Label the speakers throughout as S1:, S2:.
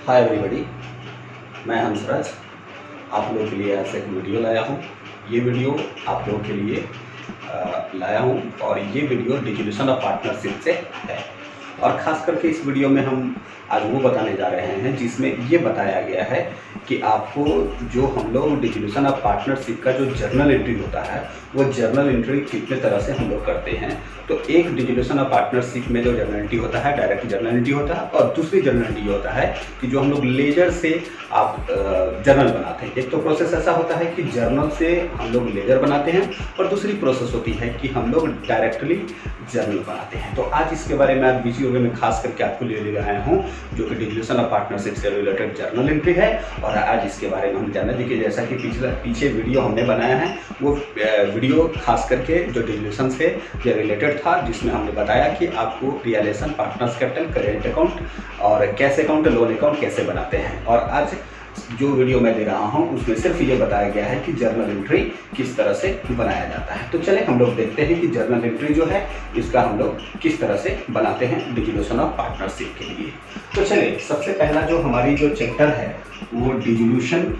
S1: Hi everybody, मैं हंसराज आप लोगों के लिए ऐसे एक वीडियो लाया हूँ। ये वीडियो आप लोगों के लिए लाया हूँ और ये वीडियो डिसोल्यूशन ऑफ पार्टनरशिप से है। और ख़ास करके इस वीडियो में हम आज वो बताने जा रहे हैं जिसमें ये बताया गया है कि आपको जो हम लोग डिसोल्यूशन ऑफ पार्टनरशिप का जो जर्नल एंट्री होता है वो जर्नल एंट्री कितने तरह से हम लोग करते हैं। तो एक डिसोल्यूशन ऑफ पार्टनरशिप में जो जर्नल एंट्री होता है डायरेक्ट जर्नल एंट्री होता है और दूसरी जर्नल एंट्री होता है कि जो हम लोग लेजर से आप जर्नल बनाते हैं। एक तो प्रोसेस ऐसा होता है कि जर्नल से हम लोग लेजर बनाते हैं और दूसरी प्रोसेस होती है कि हम लोग डायरेक्टली जर्नल बनाते हैं। तो आज इसके बारे में आज वीडियो में खास करके आपको ले आया हूँ जो कि डिसोल्यूशन ऑफ पार्टनरशिप से रिलेटेड जर्नल एंट्री है। और आज इसके बारे में हम जाना देखिए, जैसा कि पीछे वीडियो हमने बनाया है वो वीडियो खास करके जो डिसोल्यूशन से रिलेटेड था, जिसमें हमने बताया कि आपको realisation, partners capital, current account और कैश अकाउंट, लोन अकाउंट कैसे बनाते हैं। और आज जो वीडियो मैं दे रहा हूं उसमें सिर्फ ये बताया गया है कि जर्नल एंट्री किस तरह से बनाया जाता है। तो चले हम लोग देखते हैं कि जर्नल एंट्री जो है इसका हम लोग किस तरह से बनाते हैं डिसोल्यूशन ऑफ पार्टनरशिप के लिए। तो चलिए, सबसे पहला जो हमारी जो चैप्टर है वो डिसोल्यूशन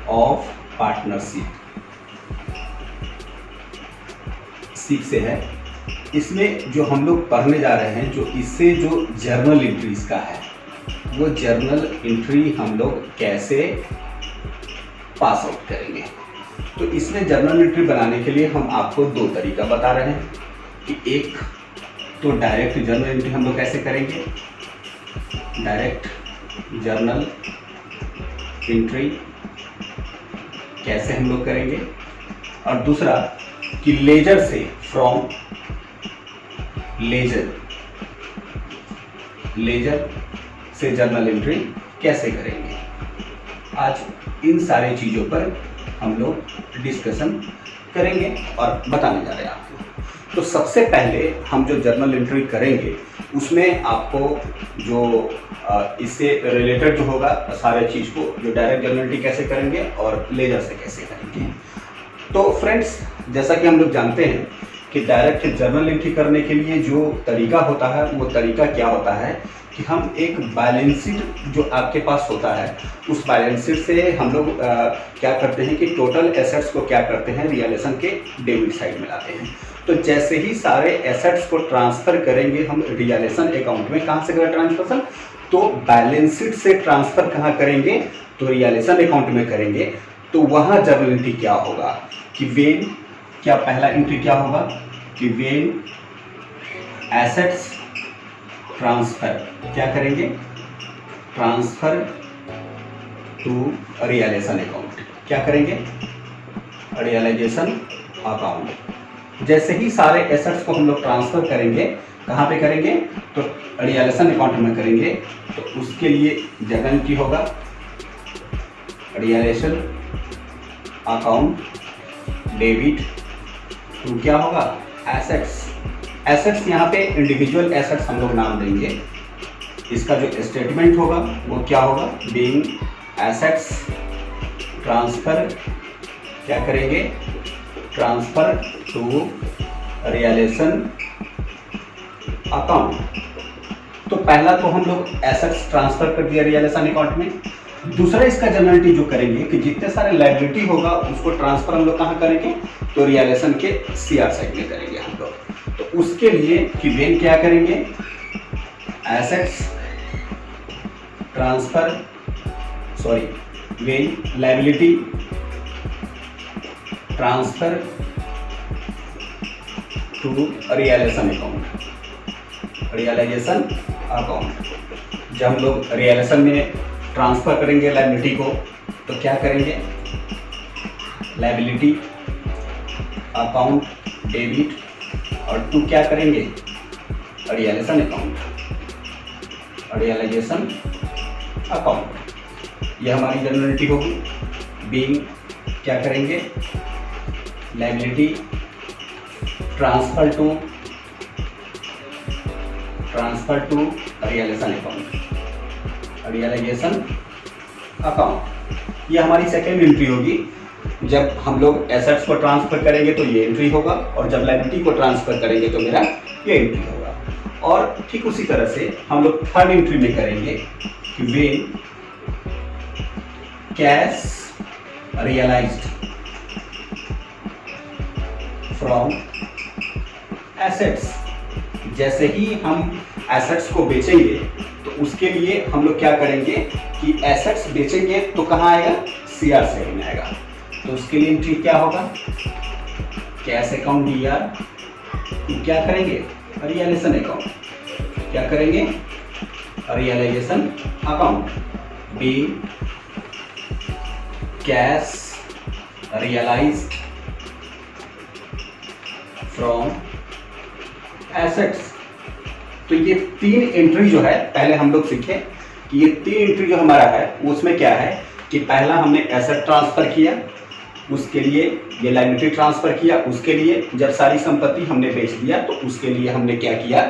S1: ऑफ पार्टनरशिप से है। इसमें जो हम लोग पढ़ने जा रहे हैं, जो इससे जो जर्नल एंट्रीज का है वो जर्नल एंट्री हम लोग कैसे पास आउट करेंगे। तो इसमें जर्नल एंट्री बनाने के लिए हम आपको दो तरीका बता रहे हैं कि एक तो डायरेक्ट जर्नल एंट्री हम लोग कैसे करेंगे, डायरेक्ट जर्नल एंट्री कैसे हम लोग करेंगे, और दूसरा कि लेजर से फ्रॉम लेजर से जर्नल एंट्री कैसे करेंगे। आज इन सारी चीज़ों पर हम लोग डिस्कशन करेंगे और बताने जा रहे हैं आपको। तो सबसे पहले हम जो जर्नल एंट्री करेंगे उसमें आपको जो इससे रिलेटेड जो होगा सारे चीज़ को, जो डायरेक्ट जर्नल एंट्री कैसे करेंगे और लेजर से कैसे करेंगे। तो फ्रेंड्स, जैसा कि हम लोग जानते हैं कि डायरेक्ट जर्नल एंट्री करने के लिए जो तरीका होता है वो तरीका क्या होता है कि हम एक बैलेंस शीट जो आपके पास होता है उस बैलेंस शीट से हम लोग क्या करते हैं कि टोटल एसेट्स को क्या करते हैं, रियलाइजेशन के डेबिट साइड में लाते हैं। तो जैसे ही सारे एसेट्स को ट्रांसफ़र करेंगे हम रियलाइजेशन अकाउंट में, कहाँ से करें ट्रांसफर, तो बैलेंस शीट से ट्रांसफ़र कहाँ करेंगे, तो रियलाइजेशन अकाउंट में करेंगे। तो वहाँ जर्नल एंट्री क्या होगा कि वेन, क्या पहला एंट्री क्या होगा कि वेन एसेट्स ट्रांसफर, क्या करेंगे, ट्रांसफर टू रियलाइजेशन अकाउंट, क्या करेंगे, रियलाइजेशन अकाउंट। जैसे ही सारे एसेट्स को हम लोग ट्रांसफर करेंगे, कहाँ पे करेंगे, तो रियलाइजेशन अकाउंट में करेंगे। तो उसके लिए जर्नल एंट्री होगा रियलाइजेशन अकाउंट डेबिट टू, क्या होगा, एसेट्स। एसेट्स यहाँ पे इंडिविजुअल एसेट्स हम लोग नाम देंगे। इसका जो स्टेटमेंट होगा वो क्या होगा, बीइंग एसेट्स ट्रांसफर, क्या करेंगे, ट्रांसफर टू रियलाइजेशन अकाउंट। तो पहला तो हम लोग एसेट्स ट्रांसफर कर दिया रियलाइजेशन अकाउंट में। दूसरा इसका जर्नल एंट्री जो करेंगे कि जितने सारे लायबिलिटी होगा उसको ट्रांसफर हम लोग कहाँ करेंगे, तो रियलाइजेशन के सीआर साइड में करेंगे हम लोग। तो उसके लिए कि वेन क्या करेंगे, assets transfer, when liability transfer to realisation account. जब हम लोग रियलाइजेशन में ट्रांसफर करेंगे लायबिलिटी को तो क्या करेंगे, लायबिलिटी अकाउंट डेबिट, और टू क्या करेंगे, रियलाइजेशन अकाउंट। यह हमारी जर्नल एंट्री होगी। बीइंग क्या करेंगे, liability transfer to realisation account. ये हमारी सेकेंड एंट्री होगी। जब हम लोग एसेट्स को ट्रांसफर करेंगे तो ये एंट्री होगा, और जब लायबिलिटी को ट्रांसफर करेंगे तो मेरा ये एंट्री होगा। और ठीक उसी तरह से हम लोग थर्ड एंट्री में करेंगे कि when cash realised from assets. जैसे ही हम एसेट्स को बेचेंगे तो उसके लिए हम लोग क्या करेंगे कि एसेट्स बेचेंगे तो कहाँ आएगा, सीआर से में आएगा। तो उसके लिए एंट्री क्या होगा, कैश अकाउंट डीआर, क्या करेंगे, रियलाइजेशन अकाउंट, क्या करेंगे, realisation account, be cash realised from assets. तो ये तीन एंट्री जो है, पहले हम लोग सीखे कि ये तीन एंट्री जो हमारा है उसमें क्या है कि पहला हमने एसेट ट्रांसफर किया, उसके लिए ये लायबिलिटी ट्रांसफर किया, उसके लिए जब सारी संपत्ति हमने बेच दिया तो उसके लिए हमने क्या किया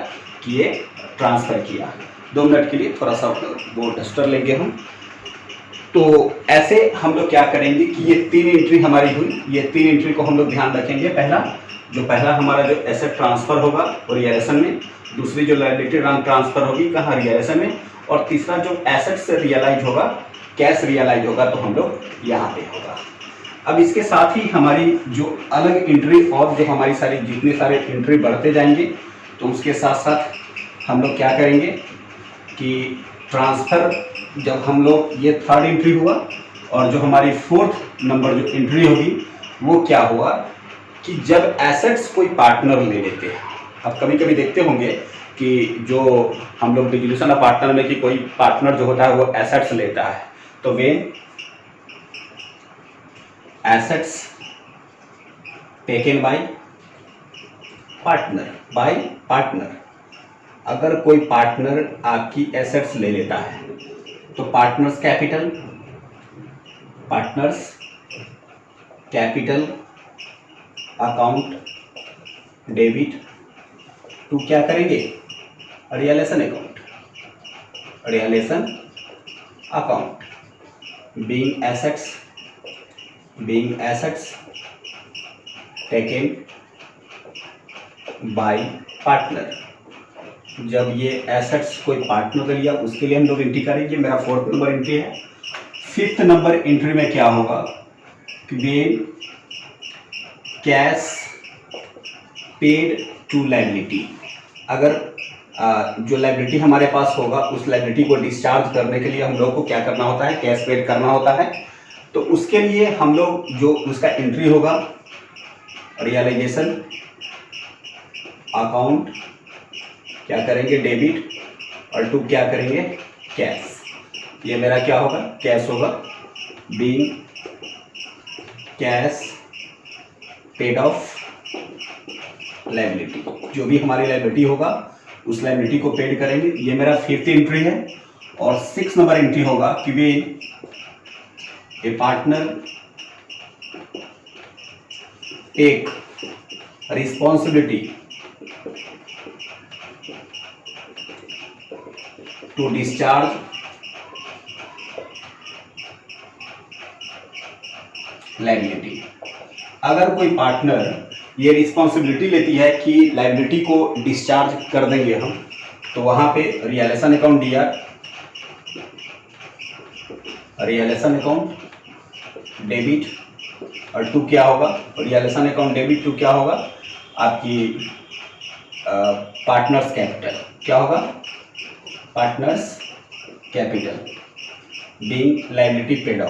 S1: कि ये ट्रांसफर किया। 2 मिनट के लिए थोड़ा सा वो डस्टर लेंगे हम। तो ऐसे हम लोग क्या करेंगे कि ये तीन एंट्री हमारी हुई, ये तीन एंट्री को हम लोग ध्यान रखेंगे। पहला हमारा जो एसेट ट्रांसफर होगा वो रियलाइजेशन में, दूसरी जो लायबिलिटी ट्रांसफर होगी कहाँ, रियलाइजेशन में, और तीसरा जो एसेट से रियलाइज होगा, कैश रियलाइज होगा तो हम लोग यहाँ पे होगा। अब इसके साथ ही हमारी जो अलग एंट्री और जो हमारी सारी जितने सारे एंट्री बढ़ते जाएंगे तो उसके साथ साथ हम लोग क्या करेंगे कि ट्रांसफ़र, जब हम लोग ये थर्ड एंट्री हुआ और जो हमारी फोर्थ नंबर जो एंट्री होगी वो क्या हुआ कि जब एसेट्स कोई पार्टनर ले लेते हैं। अब कभी कभी देखते होंगे कि जो हम लोग डिसोल्यूशन ऑफ पार्टनर में कि कोई पार्टनर जो होता है वो एसेट्स लेता है, तो when assets taken by partner, अगर कोई पार्टनर आपकी एसेट्स ले लेता है तो partners capital account debit to क्या करेंगे, realisation account, being assets taken by partner. जब ये एसेट्स कोई पार्टनर ले लिया उसके लिए हम लोग एंट्री करेंगे, मेरा 4th नंबर एंट्री है। 5th नंबर एंट्री में क्या होगा कि when cash paid to liability, अगर जो लायबिलिटी हमारे पास होगा उस लायबिलिटी को डिस्चार्ज करने के लिए हम लोग को क्या करना होता है, कैश पेड करना होता है। तो उसके लिए हम लोग जो उसका एंट्री होगा, रियलाइजेशन अकाउंट क्या करेंगे, डेबिट, और टू क्या करेंगे, कैश। ये मेरा क्या होगा, कैश होगा, being cash paid of liability. जो भी हमारी लायबिलिटी होगा उस लायबिलिटी को पेड करेंगे। ये मेरा 5th एंट्री है। और 6th नंबर एंट्री होगा कि वे a partner take responsibility to discharge liability. अगर कोई पार्टनर ये रिस्पॉन्सिबिलिटी लेती है कि लायबिलिटी को डिस्चार्ज कर देंगे हम, तो वहाँ पे realisation account DR, realisation account debit, और टू क्या होगा, रियलाइजेशन अकाउंट डेबिट टू क्या होगा, आपकी पार्टनर्स कैपिटल क्या होगा, partners capital, being liability paid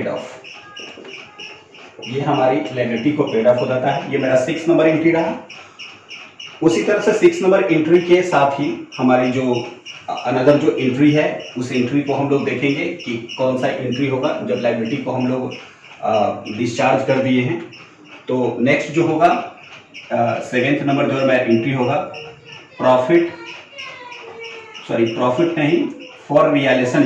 S1: of, ये हमारी लायबिलिटी को पेड ऑफ हो जाता है। ये मेरा 6th नंबर एंट्री रहा। उसी तरह से 6th नंबर एंट्री के साथ ही हमारी जो अनदर जो एंट्री है उस एंट्री को हम लोग देखेंगे कि कौन सा एंट्री होगा जब लायबिलिटी को हम लोग डिस्चार्ज कर दिए हैं। तो नेक्स्ट जो होगा 7th नंबर जो मेरा एंट्री होगा, प्रॉफिट नहीं, फॉर रियलाइजेशन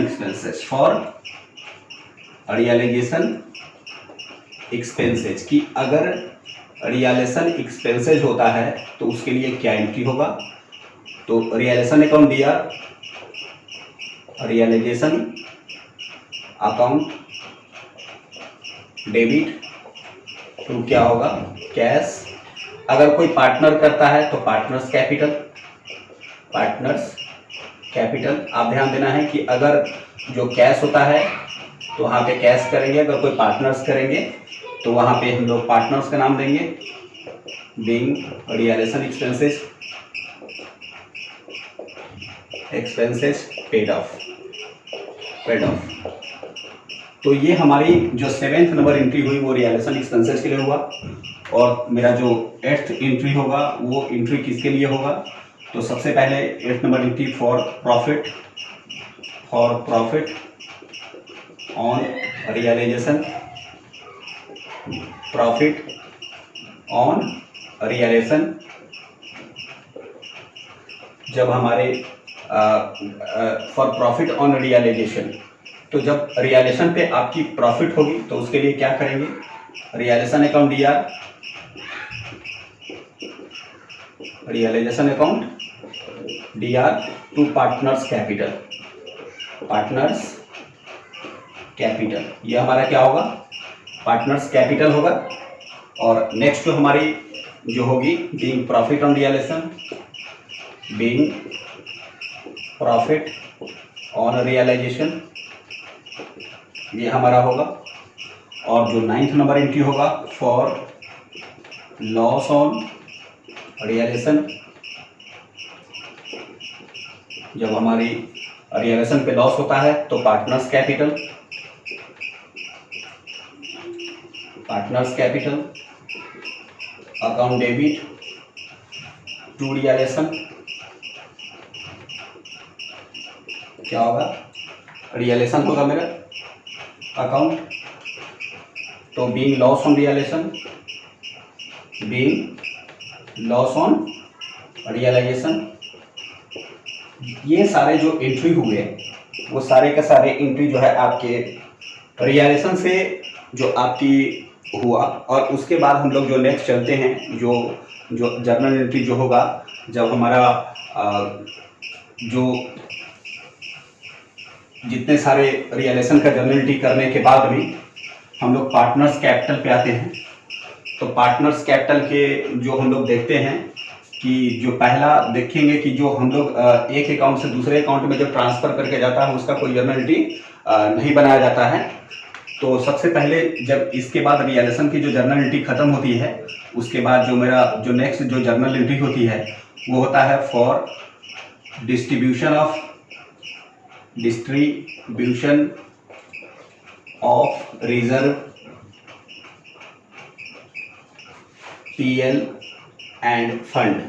S1: एक्सपेंसेस, कि अगर रियलाइजेशन एक्सपेंसेज होता है तो उसके लिए क्या एंट्री होगा। तो realisation account DR, realisation account debit to क्या होगा, कैश। अगर कोई पार्टनर करता है तो पार्टनर्स कैपिटल, पार्टनर्स कैपिटल। आप ध्यान देना है कि अगर जो कैश होता है तो वहाँ पे कैश करेंगे, अगर कोई पार्टनर्स करेंगे तो वहाँ पे हम लोग पार्टनर्स का नाम देंगे। Being realisation expenses, expenses paid off, paid off. तो ये हमारी जो 7th नंबर एंट्री हुई वो रियलाइजेशन एक्सपेंसेस के लिए हुआ, और मेरा जो 8th एंट्री होगा वो एंट्री किसके लिए होगा, तो सबसे पहले 8th number entry for profit, for profit on realisation, profit on realisation. जब हमारे फॉर प्रॉफिट ऑन रियलाइजेशन, तो जब रियलाइजेशन पे आपकी प्रॉफिट होगी तो उसके लिए क्या करेंगे, realisation account DR, realisation account DR to partners capital, partners capital. ये हमारा क्या होगा, पार्टनर्स कैपिटल होगा। और नेक्स्ट जो हमारी जो होगी being profit on realisation, being profit on realisation, ये हमारा होगा। और जो 9th नंबर एंट्री होगा फॉर लॉस ऑन रियलाइजेशन, जब हमारी रियलाइजेशन पे लॉस होता है तो partners capital, partners capital account debit to realisation, क्या होगा, रियलाइजेशन होगा मेरा अकाउंट। तो being loss on realisation, being loss on realisation. ये सारे जो एंट्री हुए वो सारे के सारे एंट्री जो है आपके रियलाइजेशन से जो आपकी हुआ। और उसके बाद हम लोग जो नेक्स्ट चलते हैं, जो जर्नल एंट्री जो होगा, जब हमारा जो जितने सारे रियलाइजेशन का जर्नल एंट्री करने के बाद भी हम लोग पार्टनर्स कैपिटल पे आते हैं। तो पार्टनर्स कैपिटल के जो हम लोग देखते हैं कि जो पहला देखेंगे कि जो हम लोग एक अकाउंट से दूसरे अकाउंट में जब ट्रांसफ़र करके जाता है उसका कोई जर्नल एंट्री नहीं बनाया जाता है। तो सबसे पहले जब इसके बाद रियलाइजेशन की जो जर्नल एंट्री खत्म होती है, उसके बाद जो मेरा जो नेक्स्ट जो जर्नल एंट्री होती है वो होता है for distribution of, distribution of reserve PL end fund.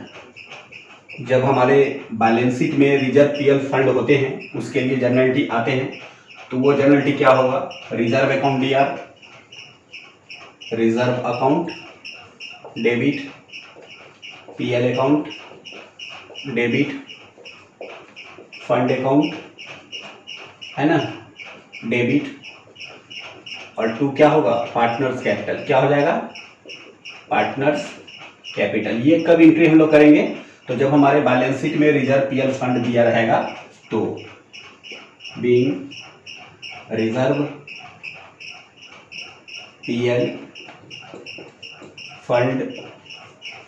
S1: जब हमारे बैलेंस शीट में रिजर्व पीएल फंड होते हैं उसके लिए जर्नल एंट्री आते हैं, तो वो जर्नल एंट्री क्या होगा, reserve account DR, reserve account debit, PL account debit, fund account है ना डेबिट, और टू क्या होगा, पार्टनर्स कैपिटल। क्या हो जाएगा, पार्टनर्स कैपिटल। ये कब एंट्री हम लोग करेंगे, तो जब हमारे बैलेंस शीट में रिजर्व पीएल फंड दिया रहेगा, तो being reserve PL fund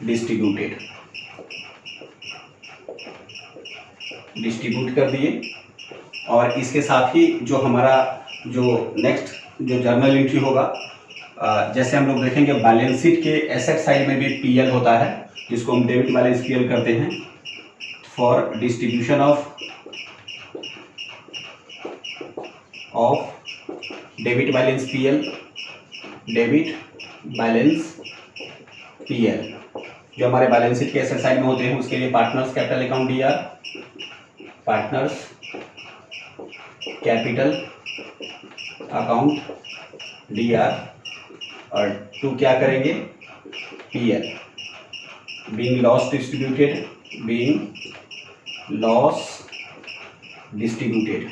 S1: distributed, distribute कर दिए। और इसके साथ ही जो हमारा जो नेक्स्ट जो जर्नल एंट्री होगा, जैसे हम लोग देखेंगे बैलेंस शीट के एसेट साइड में भी पीएल होता है जिसको हम डेबिट बैलेंस पीएल करते हैं, for distribution of debit balance PL, debit balance PL जो हमारे बैलेंस शीट के एसेट साइड में होते हैं उसके लिए partners capital account DR, partners capital account DR, और टू क्या करेंगे, PL, being loss distributed, being loss distributed.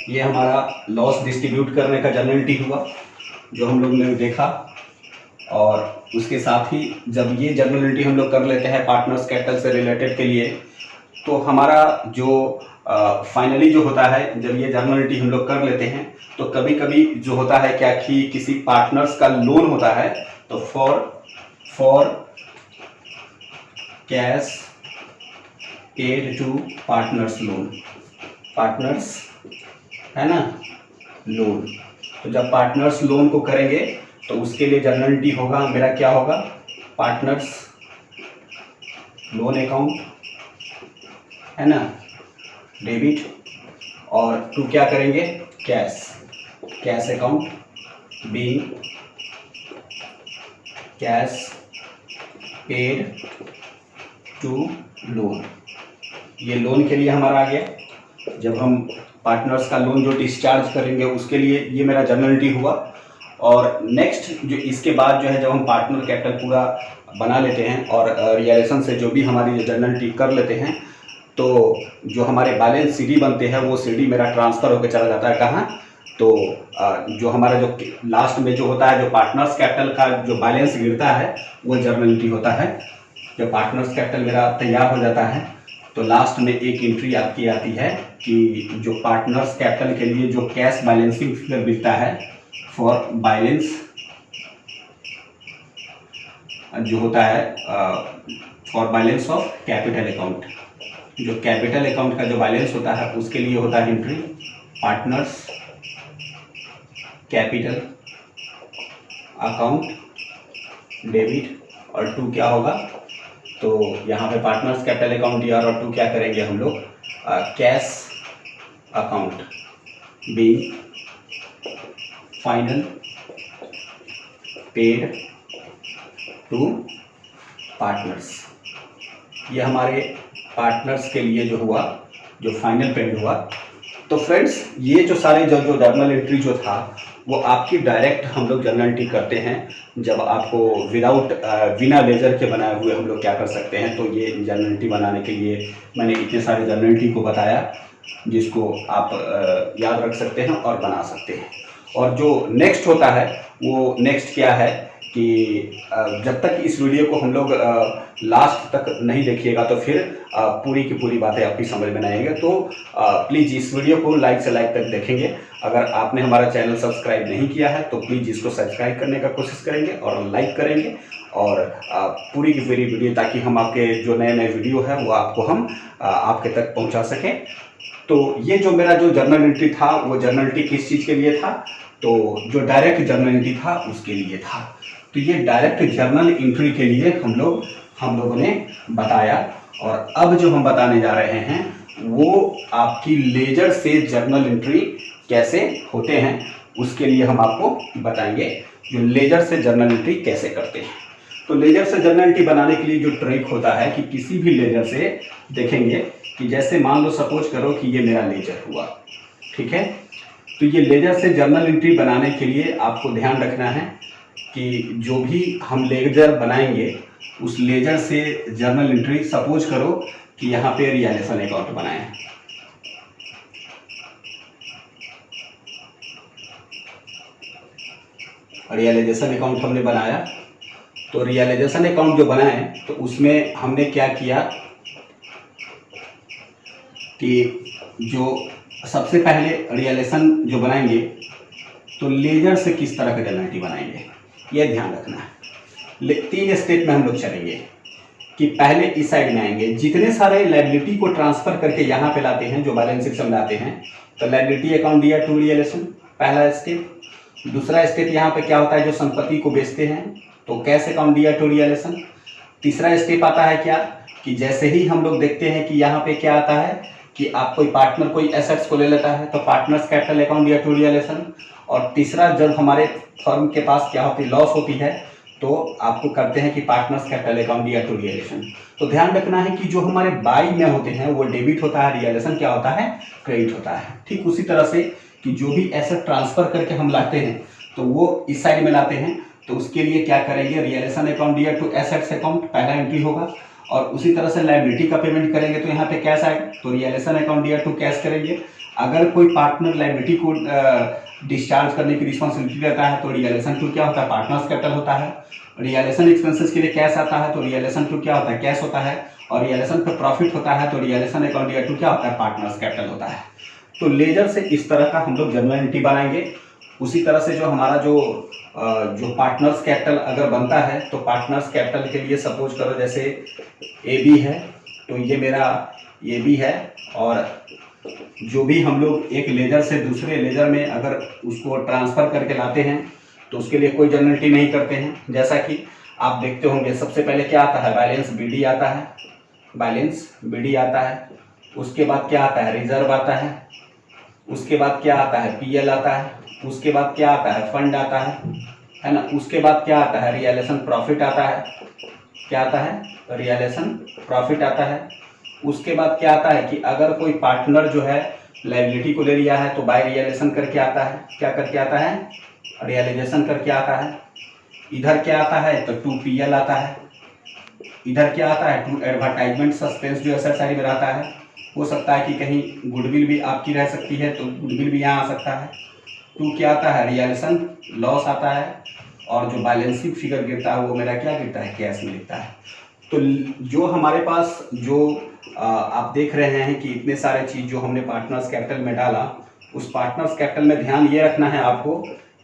S1: ये हमारा लॉस डिस्ट्रीब्यूट करने का जर्नल एंट्री हुआ जो हम लोग ने देखा। और उसके साथ ही जब ये जर्नल एंट्री हम लोग कर लेते हैं पार्टनर्स कैपिटल से रिलेटेड के लिए, तो हमारा जो फाइनली जो होता है जब ये जर्नल एंट्री हम लोग कर लेते हैं तो कभी कभी जो होता है क्या कि किसी पार्टनर्स का लोन होता है, तो for cash paid to partners loan, partners है ना लोन। तो जब पार्टनर्स लोन को करेंगे तो उसके लिए जर्नल एंट्री होगा मेरा क्या होगा, पार्टनर्स लोन अकाउंट है ना डेबिट, और टू क्या करेंगे cash account being cash paid to loan. ये लोन के लिए हमारा आ गया। जब हम पार्टनर्स का लोन जो डिस्चार्ज करेंगे उसके लिए ये मेरा जर्नल एंट्री हुआ। और नेक्स्ट जो इसके बाद जो है जब हम पार्टनर कैपिटल पूरा बना लेते हैं और रियलाइजेशन से जो भी हमारी जर्नल एंट्री कर लेते हैं तो जो हमारे बैलेंस सीडी बनते हैं वो सीडी मेरा ट्रांसफ़र होकर चला जाता है कहाँ, तो जो हमारा जो लास्ट में जो होता है जो पार्टनर्स कैपिटल का जो बैलेंस गिरता है वो जर्नल एंट्री होता है। जब पार्टनर्स कैपिटल मेरा तैयार हो जाता है तो लास्ट में एक एंट्री आपकी आती है कि जो पार्टनर्स कैपिटल के लिए जो कैश बैलेंसिंग फिगर मिलता है फॉर बैलेंस जो होता है for balance of capital account, जो कैपिटल अकाउंट का जो बैलेंस होता है उसके लिए होता है entry partners capital account debit, और टू क्या होगा, तो यहाँ पे पार्टनर्स कैपिटल अकाउंट दिया और टू क्या करेंगे हम लोग cash account being final paid to partners. ये हमारे पार्टनर्स के लिए जो हुआ जो फाइनल पेड हुआ। तो फ्रेंड्स ये जो सारे जो जर्नल एंट्री जो था वो आपकी डायरेक्ट हम लोग जर्नल एंट्री करते हैं जब आपको विदाउट बिना लेजर के बनाए हुए हम लोग क्या कर सकते हैं। तो ये जर्नल एंट्री बनाने के लिए मैंने इतने सारे जर्नल एंट्री को बताया जिसको आप याद रख सकते हैं और बना सकते हैं। और जो नेक्स्ट होता है वो नेक्स्ट क्या है कि जब तक इस वीडियो को हम लोग लास्ट तक नहीं देखिएगा तो फिर पूरी की पूरी बातें आपकी समझ में नहीं आएंगे। तो प्लीज़ इस वीडियो को लाइक से लाइक तक देखेंगे। अगर आपने हमारा चैनल सब्सक्राइब नहीं किया है तो प्लीज़ इसको सब्सक्राइब करने का कोशिश करेंगे और लाइक करेंगे और पूरी की पूरी वीडियो, ताकि हम आपके जो नए नए वीडियो है वो आपको हम आपके तक पहुँचा सकें। तो ये जो मेरा जो जर्नल एंट्री था वो जर्नल एंट्री किस चीज़ के लिए था, तो जो डायरेक्ट जर्नल एंट्री था उसके लिए था। तो ये डायरेक्ट जर्नल एंट्री के लिए हम लोगों ने बताया। और अब जो हम बताने जा रहे हैं वो आपकी लेजर से जर्नल एंट्री कैसे होते हैं उसके लिए हम आपको बताएंगे जो लेजर से जर्नल एंट्री कैसे करते हैं। तो लेजर से जर्नल एंट्री बनाने के लिए जो ट्रिक होता है कि किसी भी लेजर से देखेंगे कि जैसे मान लो सपोज करो कि ये मेरा लेजर हुआ, ठीक है। तो ये लेजर से जर्नल एंट्री बनाने के लिए आपको ध्यान रखना है कि जो भी हम लेजर बनाएंगे उस लेजर से जर्नल एंट्री, सपोज करो कि यहाँ पे रियलाइजेशन अकाउंट बनाए, रियलाइजेशन अकाउंट हमने बनाया। तो रियलाइजेशन अकाउंट जो बनाए तो उसमें हमने क्या किया कि जो सबसे पहले रियलाइजेशन जो बनाएंगे तो लेजर से किस तरह का जर्नल एंट्री बनाएंगे ये ध्यान रखना है। 3 स्टेप में हम लोग चलेंगे कि पहले इस साइड में आएंगे, जितने सारे लायबिलिटी को ट्रांसफर करके यहाँ पे लाते हैं जो बैलेंस शीट में लाते हैं, तो लायबिलिटी अकाउंट दिया टू रियलाइजेशन, पहला स्टेप। दूसरा स्टेप यहाँ पे क्या होता है, जो संपत्ति को बेचते हैं तो कैश अकाउंट दिया टू रियलाइजेशन। तीसरा स्टेप आता है क्या कि जैसे ही हम लोग देखते हैं कि यहाँ पे क्या आता है कि आप कोई पार्टनर कोई एसेट्स को ले लेता है तो पार्टनर्स कैपिटल अकाउंट दिया टू रियलाइजेशन। और तीसरा जब हमारे फर्म के पास क्या होती लॉस होती है तो आपको करते हैं कि पार्टनर्स कैपिटल अकाउंट दिया टू रियलाइजेशन। तो ध्यान रखना है कि जो हमारे बाई में होते हैं वो डेबिट होता है, रियलाइजेशन क्या होता है, क्रेडिट होता है। ठीक उसी तरह से कि जो भी एसेट ट्रांसफर करके हम लाते हैं तो वो इस साइड में लाते हैं तो उसके लिए क्या करेंगे, रियलाइजेशन अकाउंट दिया टू एसेट्स अकाउंट पहला एंट्री होगा। और उसी तरह से लायबिलिटी का पेमेंट करेंगे तो यहाँ पे कैश आएगा तो रियलाइजेशन अकाउंट दिया टू कैश करेंगे। अगर कोई पार्टनर लायबिलिटी को डिस्चार्ज करने की रिस्पॉन्सिबिलिटी रहता है तो रियलाइजेशन टू क्या होता है, पार्टनर्स कैपिटल होता है। रियलाइजेशन एक्सपेंसेस के लिए कैश आता है तो रियलाइजेशन टू क्या होता है, कैश होता है। और रियलाइजेशन पे प्रॉफिट होता है तो रियलाइजेशन अकाउंट ईयर टू क्या होता है, पार्टनर्स कैपिटल होता है। तो लेजर से इस तरह का हम लोग जर्नल एंट्री बनाएंगे। उसी तरह से जो हमारा जो पार्टनर्स कैपिटल अगर बनता है तो पार्टनर्स कैपिटल के लिए सपोज करो जैसे ए बी है, तो ये मेरा ए बी है, और जो भी हम लोग एक लेजर से दूसरे लेजर में अगर उसको ट्रांसफ़र करके लाते हैं तो उसके लिए कोई जर्नल एंट्री नहीं करते हैं। जैसा कि आप देखते होंगे सबसे पहले क्या आता है, बैलेंस बी डी आता है, बैलेंस बी डी आता है। उसके बाद क्या आता है, रिजर्व आता है। उसके बाद क्या आता है, पी एल आता है। उसके बाद क्या आता है, फंड आता है ना। उसके बाद क्या आता है, रियलाइजेशन प्रॉफिट आता है। क्या आता है, रियलाइजेशन प्रॉफिट आता है। उसके बाद क्या आता है कि अगर कोई पार्टनर जो है लायबिलिटी को ले लिया है तो बाय रियलाइजेशन करके आता है। क्या करके आता है, रियलाइजेशन करके आता है। इधर क्या आता है तो टू पी एल आता है। इधर क्या आता है, टू एडवर्टाइजमेंट सस्पेंस जो एसेट साइड में रहता है। हो सकता है कि कहीं गुडविल भी आपकी रह सकती है तो गुडविल भी यहाँ आ सकता है। टू क्या आता है, रियलाइजेशन लॉस आता है। और जो बैलेंस शीट फिगर गिरता है वो मेरा क्या गिरता है, कैश में गिरता है। तो जो हमारे पास जो आप देख रहे हैं कि इतने सारे चीज़ जो हमने पार्टनर्स कैपिटल में डाला, उस पार्टनर्स कैपिटल में ध्यान ये रखना है आपको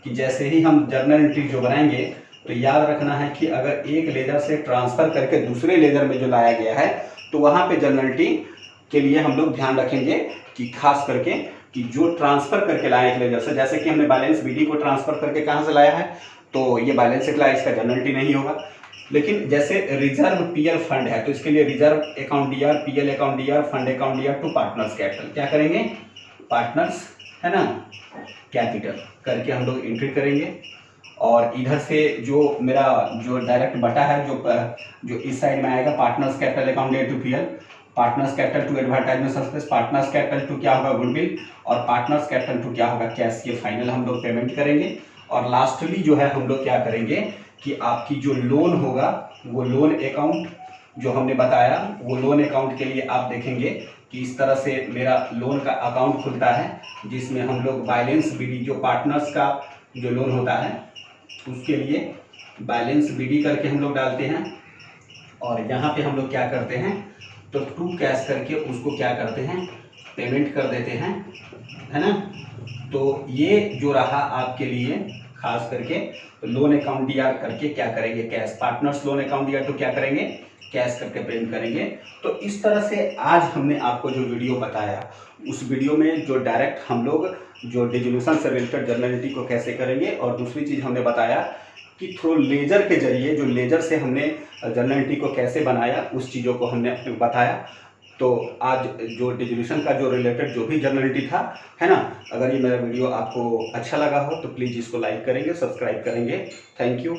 S1: कि जैसे ही हम जर्नल एंट्री जो बनाएंगे तो याद रखना है कि अगर एक लेजर से ट्रांसफ़र करके दूसरे लेजर में जो लाया गया है तो वहाँ पे जर्नल एंट्री के लिए हम लोग ध्यान रखेंगे कि खास करके कि जो ट्रांसफ़र करके लाए एक लेजर से, जैसे कि हमने बैलेंस बी डी को ट्रांसफ़र करके कहाँ से लाया है तो ये बैलेंस शीट लाया, इसका जर्नल एंट्री नहीं होगा। लेकिन जैसे रिजर्व पीएल फंड है तो इसके लिए reserve account D R, PL account D R, fund account D R to partners capital क्या करेंगे, पार्टनर्स है ना कैपिटल करके हम लोग एंट्री करेंगे। और इधर से जो मेरा जो डायरेक्ट बटा है जो इस साइड में आएगा partners capital account D to PL, partners capital to advertisement suspense, partners capital to क्या होगा, गुडविल, और पार्टनर्स कैपिटल टू क्या होगा, कैश। ये फाइनल हम लोग पेमेंट करेंगे। और लास्टली जो है हम लोग क्या करेंगे कि आपकी जो लोन होगा वो लोन अकाउंट जो हमने बताया वो लोन अकाउंट के लिए आप देखेंगे कि इस तरह से मेरा लोन का अकाउंट खुलता है जिसमें हम लोग बैलेंस बी डी जो पार्टनर्स का जो लोन होता है उसके लिए बैलेंस बी डी करके हम लोग डालते हैं। और यहाँ पे हम लोग क्या करते हैं तो टू कैश करके उसको क्या करते हैं, पेमेंट कर देते हैं, है ना। तो ये जो रहा आपके लिए खास करके लोन अकाउंट डी आर करके क्या करेंगे, cash. Partners loan account D are तो क्या करेंगे, कैश करके पेमेंट करेंगे। तो इस तरह से आज हमने आपको जो वीडियो बताया उस वीडियो में जो डायरेक्ट हम लोग जो डिसोल्यूशन से रिलेटेड जर्नल एंट्री को कैसे करेंगे, और दूसरी चीज़ हमने बताया कि थ्रू लेजर के जरिए जो लेजर से हमने जर्नल एंट्री को कैसे बनाया उस चीज़ों को हमने बताया। तो आज जो डिसोल्यूशन का जो रिलेटेड जो भी जर्नल एंट्री था है ना, अगर ये मेरा वीडियो आपको अच्छा लगा हो तो प्लीज़ इसको लाइक करेंगे, सब्सक्राइब करेंगे। Thank you.